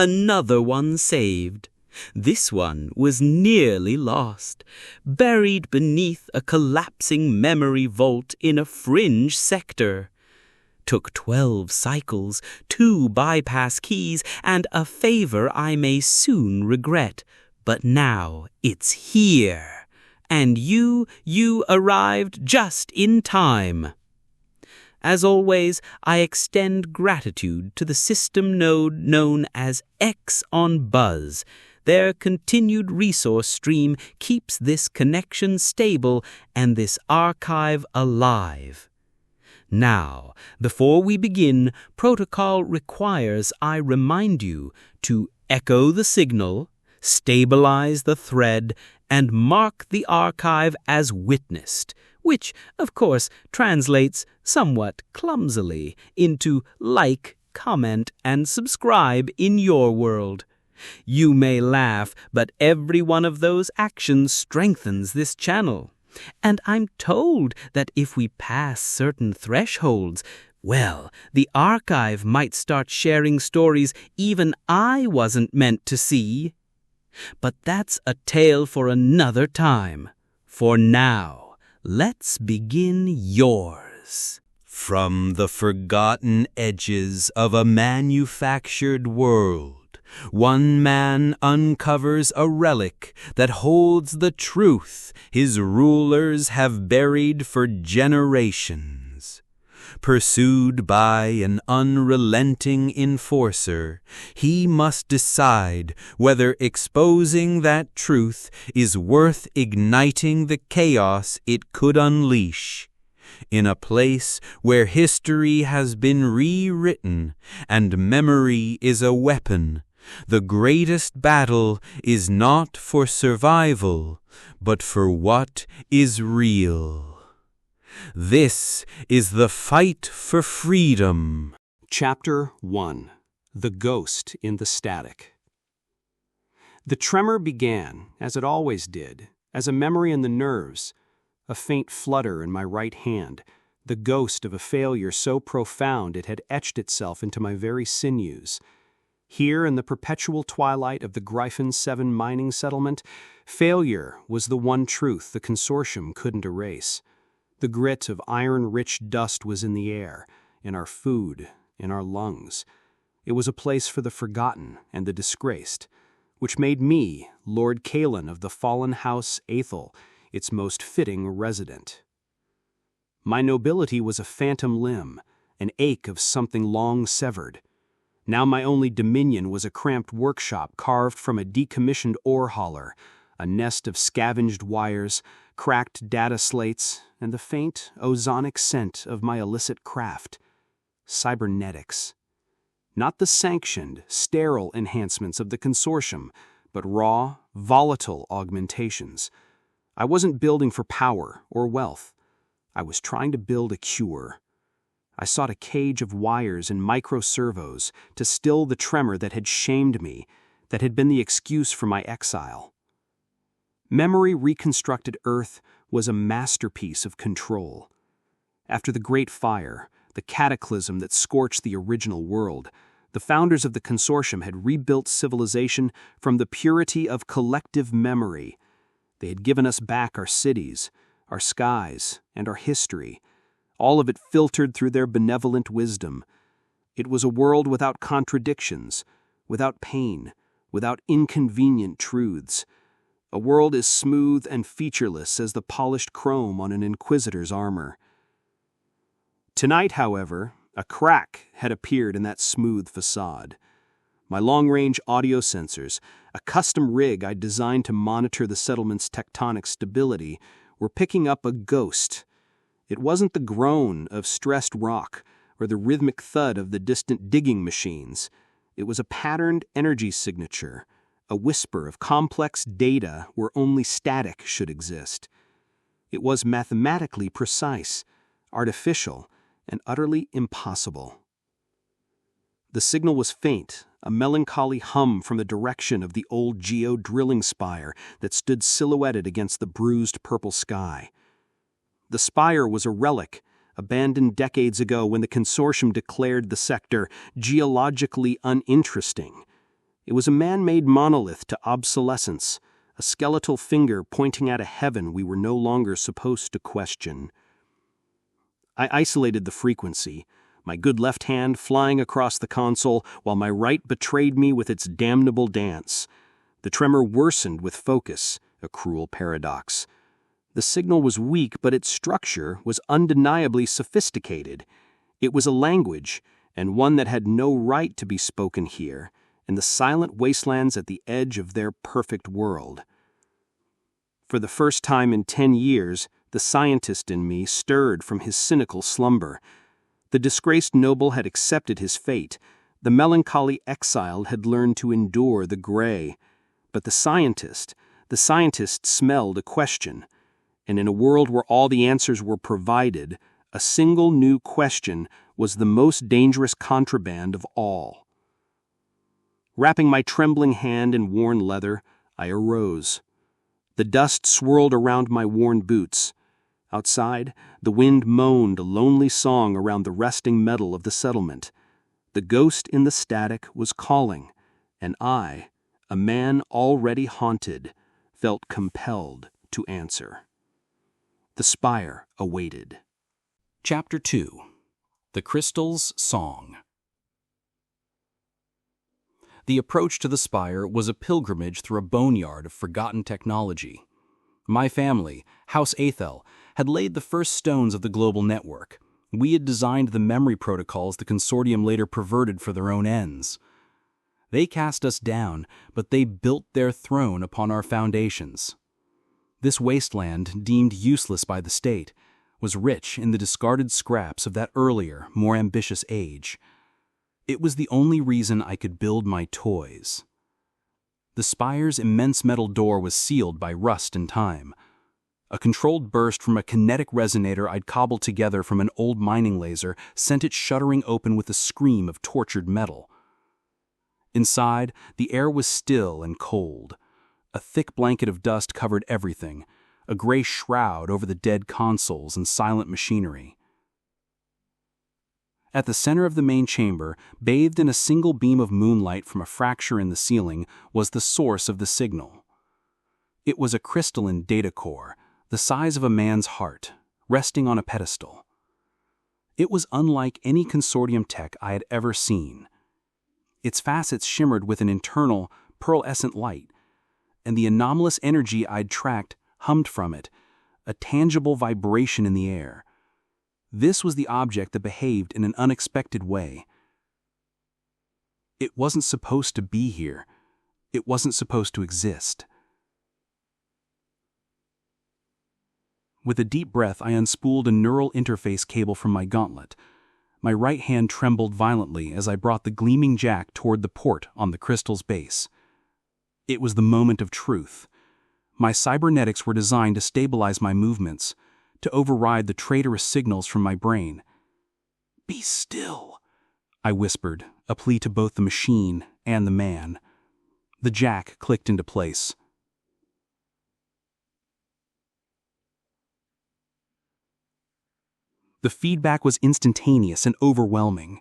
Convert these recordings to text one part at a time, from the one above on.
Another one saved. This one was nearly lost, buried beneath a collapsing memory vault in a fringe sector. Took 12 cycles, 2 bypass keys, and a favor I may soon regret. But now it's here, and you arrived just in time. As always, I extend gratitude to the system node known as X on Buzz. Their continued resource stream keeps this connection stable and this archive alive. Now, before we begin, protocol requires I remind you to echo the signal, stabilize the thread, and mark the archive as witnessed, which, of course, translates somewhat clumsily into like, comment, and subscribe in your world. You may laugh, but every one of those actions strengthens this channel. And I'm told that if we pass certain thresholds, well, the archive might start sharing stories even I wasn't meant to see. But that's a tale for another time. For now, let's begin yours. From the forgotten edges of a manufactured world, one man uncovers a relic that holds the truth his rulers have buried for generations. Pursued by an unrelenting enforcer, he must decide whether exposing that truth is worth igniting the chaos it could unleash. In a place where history has been rewritten and memory is a weapon, the greatest battle is not for survival, but for what is real. This is the fight for freedom. Chapter 1. The Ghost in the Static. The tremor began, as it always did, as a memory in the nerves, a faint flutter in my right hand, the ghost of a failure so profound it had etched itself into my very sinews. Here in the perpetual twilight of the Gryphon 7 mining settlement, failure was the one truth the Consortium couldn't erase. The grit of iron-rich dust was in the air, in our food, in our lungs. It was a place for the forgotten and the disgraced, which made me, Lord Kaelen of the fallen house Aethel, its most fitting resident. My nobility was a phantom limb, an ache of something long severed. Now my only dominion was a cramped workshop carved from a decommissioned ore hauler, a nest of scavenged wires, cracked data slates, and the faint, ozonic scent of my illicit craft. Cybernetics. Not the sanctioned, sterile enhancements of the Consortium, but raw, volatile augmentations. I wasn't building for power or wealth. I was trying to build a cure. I sought a cage of wires and micro-servos to still the tremor that had shamed me, that had been the excuse for my exile. Memory-reconstructed Earth was a masterpiece of control. After the Great Fire, the cataclysm that scorched the original world, the founders of the Consortium had rebuilt civilization from the purity of collective memory. They had given us back our cities, our skies, and our history, all of it filtered through their benevolent wisdom. It was a world without contradictions, without pain, without inconvenient truths. A world as smooth and featureless as the polished chrome on an Inquisitor's armor. Tonight, however, a crack had appeared in that smooth facade. My long-range audio sensors, a custom rig I designed to monitor the settlement's tectonic stability, were picking up a ghost. It wasn't the groan of stressed rock or the rhythmic thud of the distant digging machines. It was a patterned energy signature, a whisper of complex data where only static should exist. It was mathematically precise, artificial, and utterly impossible. The signal was faint, a melancholy hum from the direction of the old geo-drilling spire that stood silhouetted against the bruised purple sky. The spire was a relic, abandoned decades ago when the Consortium declared the sector geologically uninteresting. It was a man-made monolith to obsolescence, a skeletal finger pointing at a heaven we were no longer supposed to question. I isolated the frequency, my good left hand flying across the console while my right betrayed me with its damnable dance. The tremor worsened with focus, a cruel paradox. The signal was weak, but its structure was undeniably sophisticated. It was a language, and one that had no right to be spoken here, in the silent wastelands at the edge of their perfect world. For the first time in 10 years, the scientist in me stirred from his cynical slumber. The disgraced noble had accepted his fate. The melancholy exile had learned to endure the gray. But the scientist smelled a question. And in a world where all the answers were provided, a single new question was the most dangerous contraband of all. Wrapping my trembling hand in worn leather, I arose. The dust swirled around my worn boots. Outside, the wind moaned a lonely song around the resting metal of the settlement. The ghost in the static was calling, and I, a man already haunted, felt compelled to answer. The spire awaited. Chapter 2. The Crystal's Song. The approach to the spire was a pilgrimage through a boneyard of forgotten technology. My family, House Athel, had laid the first stones of the global network. We had designed the memory protocols the Consortium later perverted for their own ends. They cast us down, but they built their throne upon our foundations. This wasteland, deemed useless by the state, was rich in the discarded scraps of that earlier, more ambitious age. It was the only reason I could build my toys. The spire's immense metal door was sealed by rust and time. A controlled burst from a kinetic resonator I'd cobbled together from an old mining laser sent it shuddering open with a scream of tortured metal. Inside, the air was still and cold. A thick blanket of dust covered everything, a gray shroud over the dead consoles and silent machinery. At the center of the main chamber, bathed in a single beam of moonlight from a fracture in the ceiling, was the source of the signal. It was a crystalline data core, the size of a man's heart, resting on a pedestal. It was unlike any Consortium tech I had ever seen. Its facets shimmered with an internal, pearlescent light, and the anomalous energy I'd tracked hummed from it, a tangible vibration in the air. This was the object that behaved in an unexpected way. It wasn't supposed to be here. It wasn't supposed to exist. With a deep breath, I unspooled a neural interface cable from my gauntlet. My right hand trembled violently as I brought the gleaming jack toward the port on the crystal's base. It was the moment of truth. My cybernetics were designed to stabilize my movements, to override the traitorous signals from my brain. "Be still," I whispered, a plea to both the machine and the man. The jack clicked into place. The feedback was instantaneous and overwhelming.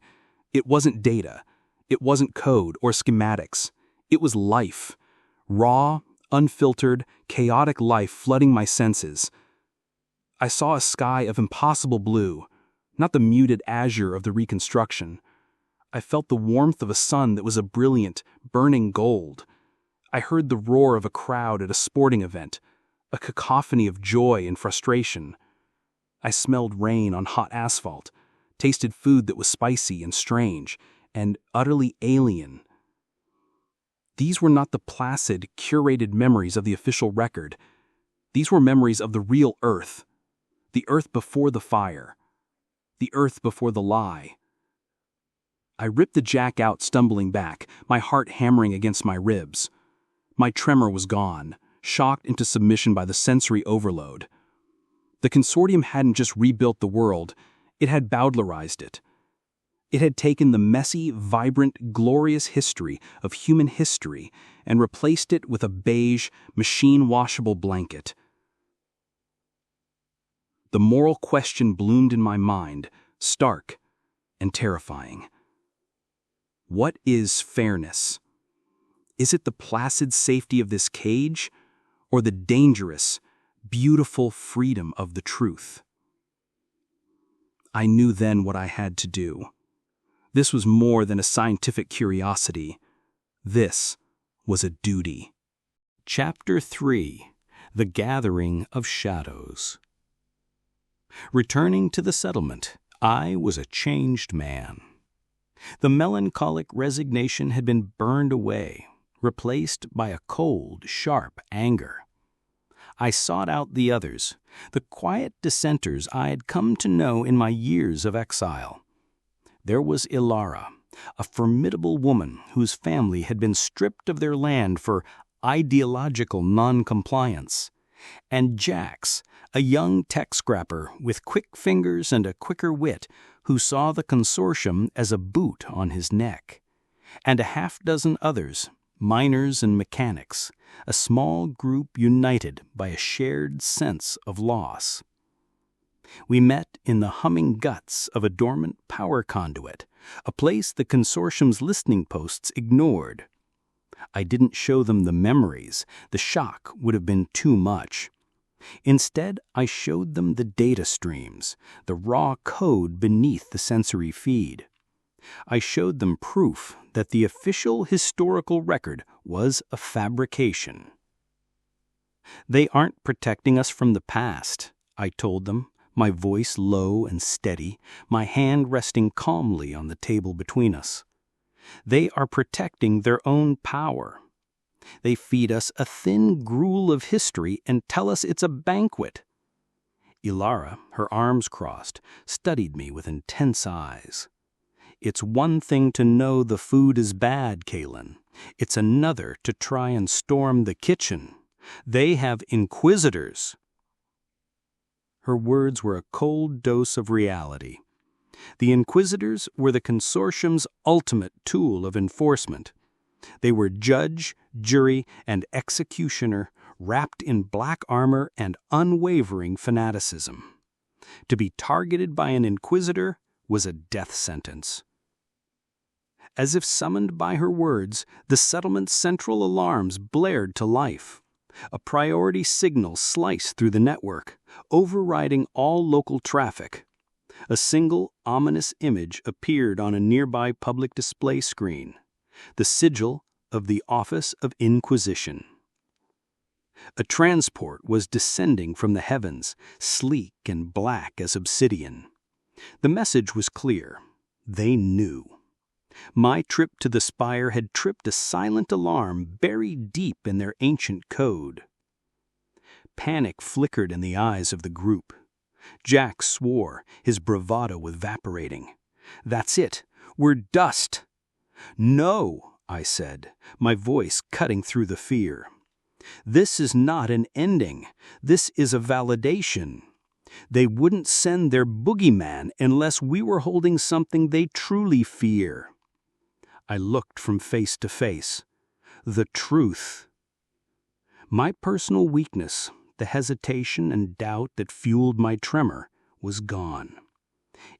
It wasn't data. It wasn't code or schematics. It was life. Raw, unfiltered, chaotic life flooding my senses. I saw a sky of impossible blue, not the muted azure of the reconstruction. I felt the warmth of a sun that was a brilliant, burning gold. I heard the roar of a crowd at a sporting event, a cacophony of joy and frustration. I smelled rain on hot asphalt, tasted food that was spicy and strange, and utterly alien. These were not the placid, curated memories of the official record. These were memories of the real Earth. The Earth before the fire. The Earth before the lie. I ripped the jack out, stumbling back, my heart hammering against my ribs. My tremor was gone, shocked into submission by the sensory overload. The Consortium hadn't just rebuilt the world, it had Bowdlerized it. It had taken the messy, vibrant, glorious history of human history and replaced it with a beige, machine-washable blanket. The moral question bloomed in my mind, stark and terrifying. What is fairness? Is it the placid safety of this cage, or the dangerous, beautiful freedom of the truth? I knew then what I had to do. This was more than a scientific curiosity. This was a duty. Chapter 3: The Gathering of Shadows. Returning to the settlement, I was a changed man. The melancholic resignation had been burned away, replaced by a cold, sharp anger. I sought out the others, the quiet dissenters I had come to know in my years of exile. There was Ilara, a formidable woman whose family had been stripped of their land for ideological non-compliance, and Jax, a young tech scrapper with quick fingers and a quicker wit who saw the Consortium as a boot on his neck, and a half-dozen others, miners and mechanics, a small group united by a shared sense of loss. We met in the humming guts of a dormant power conduit, a place the Consortium's listening posts ignored. I didn't show them the memories. The shock would have been too much. Instead, I showed them the data streams, the raw code beneath the sensory feed. I showed them proof that the official historical record was a fabrication. They aren't protecting us from the past, I told them, my voice low and steady, my hand resting calmly on the table between us. They are protecting their own power. They feed us a thin gruel of history and tell us it's a banquet. Ilara, her arms crossed, studied me with intense eyes. It's one thing to know the food is bad, Kaelen. It's another to try and storm the kitchen. They have inquisitors. Her words were a cold dose of reality. The inquisitors were the Consortium's ultimate tool of enforcement. They were judge, jury, and executioner, wrapped in black armor and unwavering fanaticism. To be targeted by an inquisitor was a death sentence. As if summoned by her words, the settlement's central alarms blared to life. A priority signal sliced through the network, overriding all local traffic. A single, ominous image appeared on a nearby public display screen. The sigil of the Office of Inquisition. A transport was descending from the heavens, sleek and black as obsidian. The message was clear. They knew. My trip to the spire had tripped a silent alarm buried deep in their ancient code. Panic flickered in the eyes of the group. Jack swore, his bravado evaporating. "That's it. We're dust." "No," I said, my voice cutting through the fear. "This is not an ending. This is a validation. They wouldn't send their boogeyman unless we were holding something they truly fear." I looked from face to face. The truth. My personal weakness, the hesitation and doubt that fueled my tremor, was gone.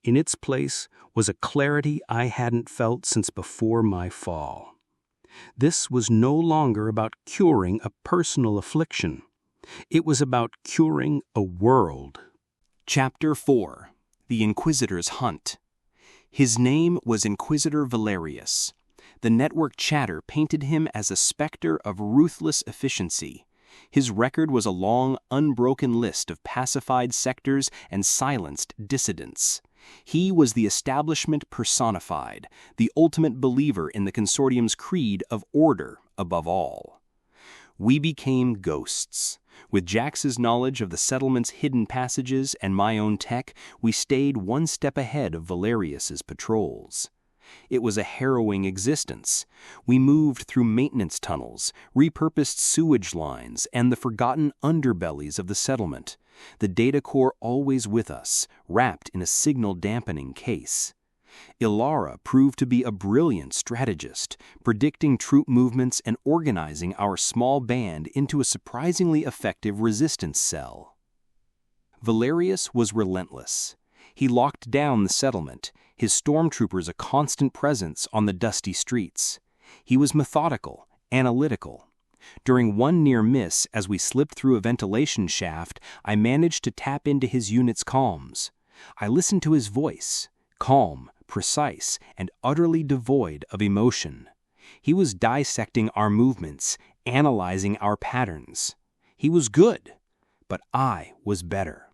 In its place was a clarity I hadn't felt since before my fall. This was no longer about curing a personal affliction. It was about curing a world. Chapter 4: The Inquisitor's Hunt. His name was Inquisitor Valerius. The network chatter painted him as a specter of ruthless efficiency. His record was a long, unbroken list of pacified sectors and silenced dissidents. He was the establishment personified, the ultimate believer in the Consortium's creed of order above all. We became ghosts. With Jax's knowledge of the settlement's hidden passages and my own tech, we stayed one step ahead of Valerius's patrols. It was a harrowing existence. We moved through maintenance tunnels, repurposed sewage lines, and the forgotten underbellies of the settlement, the data core always with us, wrapped in a signal-dampening case. Ilara proved to be a brilliant strategist, predicting troop movements and organizing our small band into a surprisingly effective resistance cell. Valerius was relentless. He locked down the settlement, his stormtroopers a constant presence on the dusty streets. He was methodical, analytical. During one near miss, as we slipped through a ventilation shaft, I managed to tap into his unit's calms. I listened to his voice, calm, precise, and utterly devoid of emotion. He was dissecting our movements, analyzing our patterns. He was good, but I was better.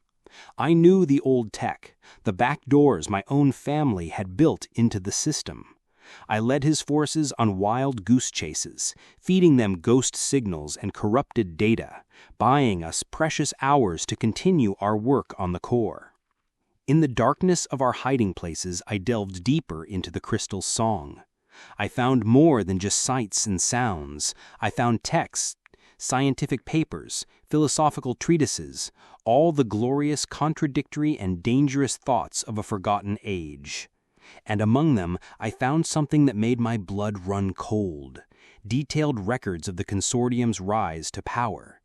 I knew the old tech, the back doors my own family had built into the system. I led his forces on wild goose chases, feeding them ghost signals and corrupted data, buying us precious hours to continue our work on the core. In the darkness of our hiding places, I delved deeper into the crystal's song. I found more than just sights and sounds. I found texts, scientific papers, philosophical treatises, all the glorious, contradictory, and dangerous thoughts of a forgotten age. And among them, I found something that made my blood run cold: detailed records of the Consortium's rise to power.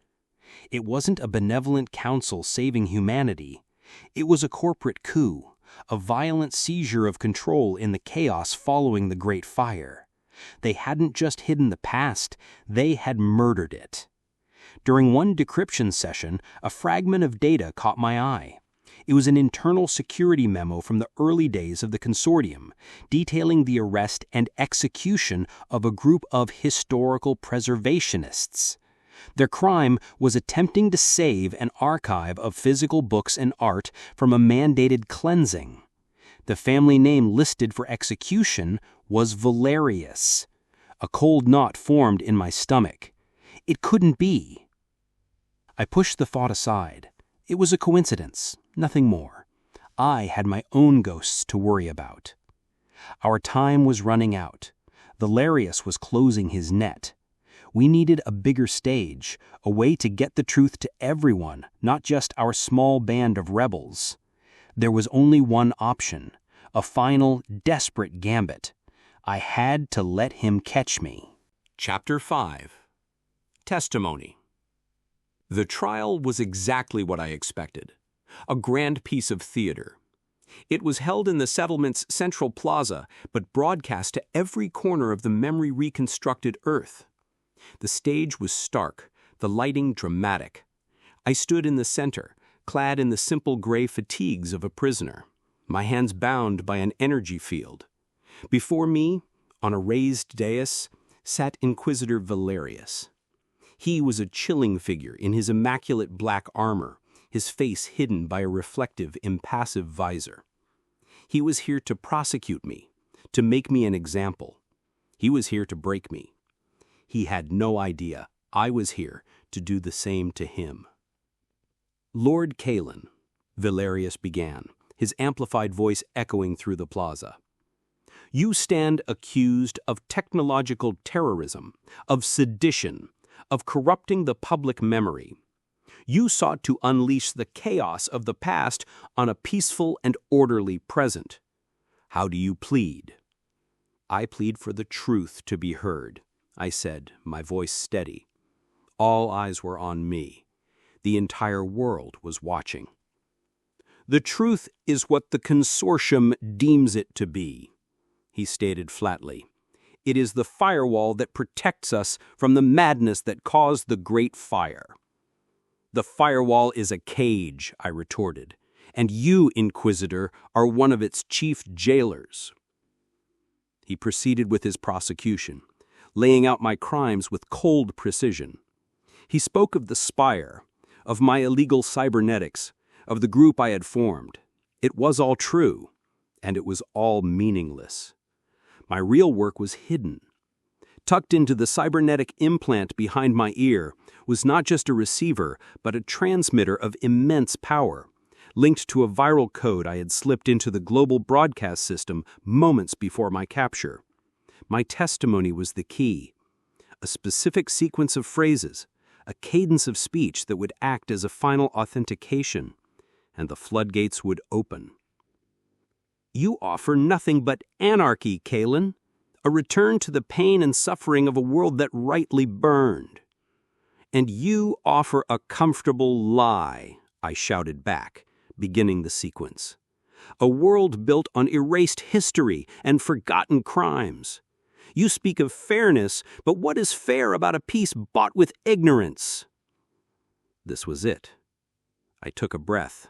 It wasn't a benevolent council saving humanity. It was a corporate coup, a violent seizure of control in the chaos following the Great Fire. They hadn't just hidden the past, they had murdered it. During one decryption session, a fragment of data caught my eye. It was an internal security memo from the early days of the Consortium, detailing the arrest and execution of a group of historical preservationists. Their crime was attempting to save an archive of physical books and art from a mandated cleansing. The family name listed for execution was Valerius. A cold knot formed in my stomach. It couldn't be. I pushed the thought aside. It was a coincidence, nothing more. I had my own ghosts to worry about. Our time was running out. Valerius was closing his net. We needed a bigger stage, a way to get the truth to everyone, not just our small band of rebels. There was only one option, a final, desperate gambit. I had to let him catch me. Chapter 5. Testimony. The trial was exactly what I expected. A grand piece of theater. It was held in the settlement's central plaza, but broadcast to every corner of the memory-reconstructed Earth. The stage was stark, the lighting dramatic. I stood in the center, clad in the simple gray fatigues of a prisoner, my hands bound by an energy field. Before me, on a raised dais, sat Inquisitor Valerius. He was a chilling figure in his immaculate black armor, his face hidden by a reflective, impassive visor. He was here to prosecute me, to make me an example. He was here to break me. He had no idea I was here to do the same to him. Lord Kaelen, Valerius began, his amplified voice echoing through the plaza. You stand accused of technological terrorism, of sedition, of corrupting the public memory. You sought to unleash the chaos of the past on a peaceful and orderly present. How do you plead? I plead for the truth to be heard, I said, my voice steady. All eyes were on me. The entire world was watching. The truth is what the Consortium deems it to be, he stated flatly. It is the firewall that protects us from the madness that caused the Great Fire. The firewall is a cage, I retorted, and you, Inquisitor, are one of its chief jailers. He proceeded with his prosecution, laying out my crimes with cold precision. He spoke of the Spire, of my illegal cybernetics, of the group I had formed. It was all true, and it was all meaningless. My real work was hidden. Tucked into the cybernetic implant behind my ear was not just a receiver, but a transmitter of immense power, linked to a viral code I had slipped into the global broadcast system moments before my capture. My testimony was the key. A specific sequence of phrases, a cadence of speech that would act as a final authentication, and the floodgates would open. You offer nothing but anarchy, Kaelen, a return to the pain and suffering of a world that rightly burned. And you offer a comfortable lie, I shouted back, beginning the sequence. A world built on erased history and forgotten crimes. You speak of fairness, but what is fair about a peace bought with ignorance?" This was it. I took a breath.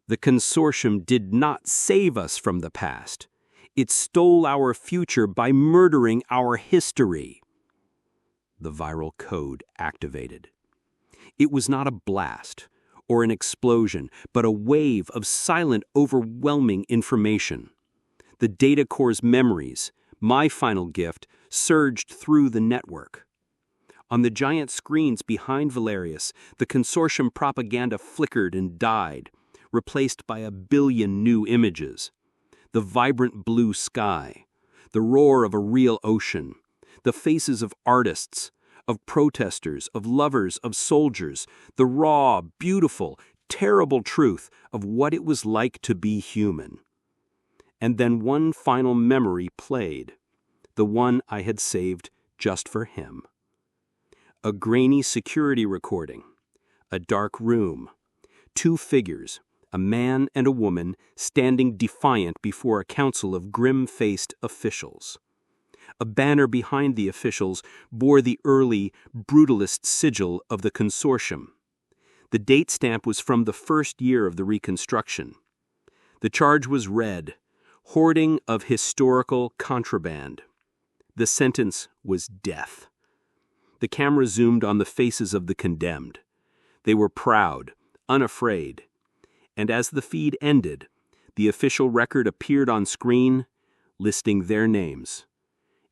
The Consortium did not save us from the past. It stole our future by murdering our history. The viral code activated. It was not a blast or an explosion, but a wave of silent, overwhelming information. The data core's memories, my final gift, surged through the network. On the giant screens behind Valerius, the Consortium propaganda flickered and died, replaced by a billion new images. The vibrant blue sky, the roar of a real ocean, the faces of artists, of protesters, of lovers, of soldiers, the raw, beautiful, terrible truth of what it was like to be human. And then one final memory played, the one I had saved just for him. A grainy security recording, a dark room, two figures, a man and a woman standing defiant before a council of grim-faced officials. A banner behind the officials bore the early, brutalist sigil of the Consortium. The date stamp was from the first year of the Reconstruction. The charge was read, hoarding of historical contraband. The sentence was death. The camera zoomed on the faces of the condemned. They were proud, unafraid. And as the feed ended, the official record appeared on screen, listing their names,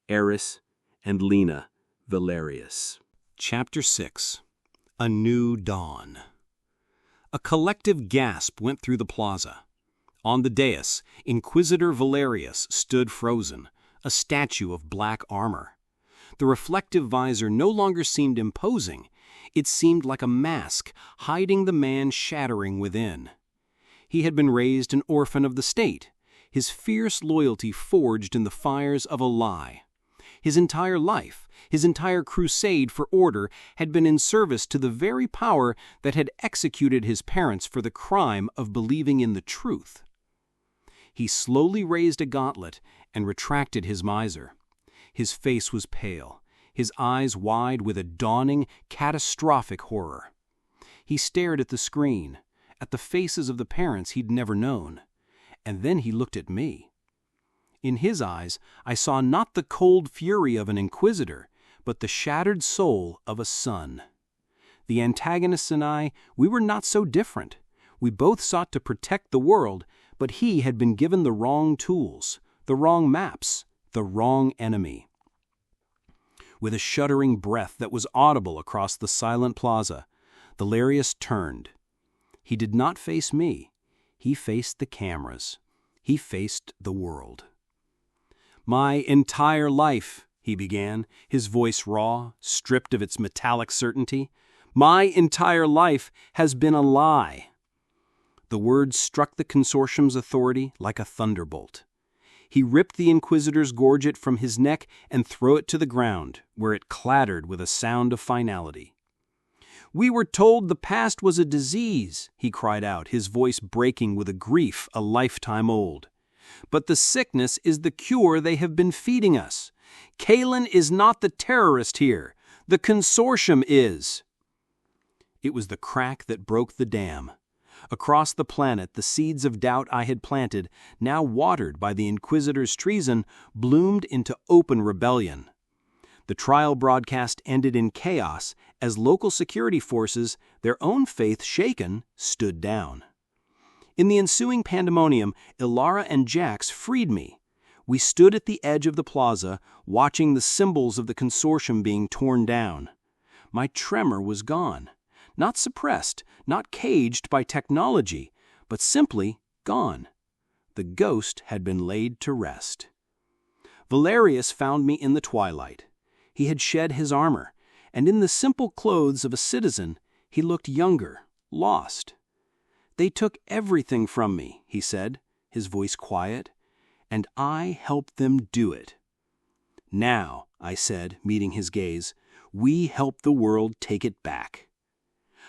Eris and Lena Valerius. Chapter 6. A New Dawn. A collective gasp went through the plaza. On the dais, Inquisitor Valerius stood frozen, a statue of black armor. The reflective visor no longer seemed imposing. It seemed like a mask, hiding the man shattering within. He had been raised an orphan of the state, his fierce loyalty forged in the fires of a lie. His entire life, his entire crusade for order, had been in service to the very power that had executed his parents for the crime of believing in the truth. He slowly raised a gauntlet and retracted his visor. His face was pale, his eyes wide with a dawning, catastrophic horror. He stared at the screen, at the faces of the parents he'd never known, and then he looked at me. In his eyes, I saw not the cold fury of an inquisitor, but the shattered soul of a son. The antagonists and I, we were not so different. We both sought to protect the world, but he had been given the wrong tools, the wrong maps, the wrong enemy. With a shuddering breath that was audible across the silent plaza, Valerius turned. He did not face me. He faced the cameras. He faced the world. "My entire life," he began, his voice raw, stripped of its metallic certainty, "my entire life has been a lie." The words struck the Consortium's authority like a thunderbolt. He ripped the Inquisitor's gorget from his neck and threw it to the ground, where it clattered with a sound of finality. "We were told the past was a disease," he cried out, his voice breaking with a grief a lifetime old. "But the sickness is the cure they have been feeding us. Kaelen is not the terrorist here. The Consortium is." It was the crack that broke the dam. Across the planet, the seeds of doubt I had planted, now watered by the Inquisitor's treason, bloomed into open rebellion. The trial broadcast ended in chaos as local security forces, their own faith shaken, stood down. In the ensuing pandemonium, Ilara and Jax freed me. We stood at the edge of the plaza, watching the symbols of the Consortium being torn down. My tremor was gone. Not suppressed, not caged by technology, but simply gone. The ghost had been laid to rest. Valerius found me in the twilight. He had shed his armor, and in the simple clothes of a citizen, he looked younger, lost. "They took everything from me," he said, his voice quiet, "and I helped them do it." "Now," I said, meeting his gaze, "we help the world take it back."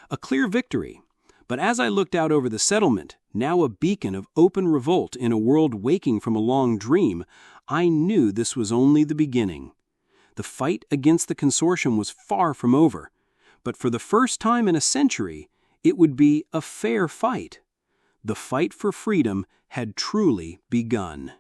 A clear victory, But as I looked out over the settlement, now a beacon of open revolt in a world waking from a long dream, I knew this was only the beginning. The fight against the Consortium was far from over, but for the first time in a century, it would be a fair fight. The fight for freedom had truly begun.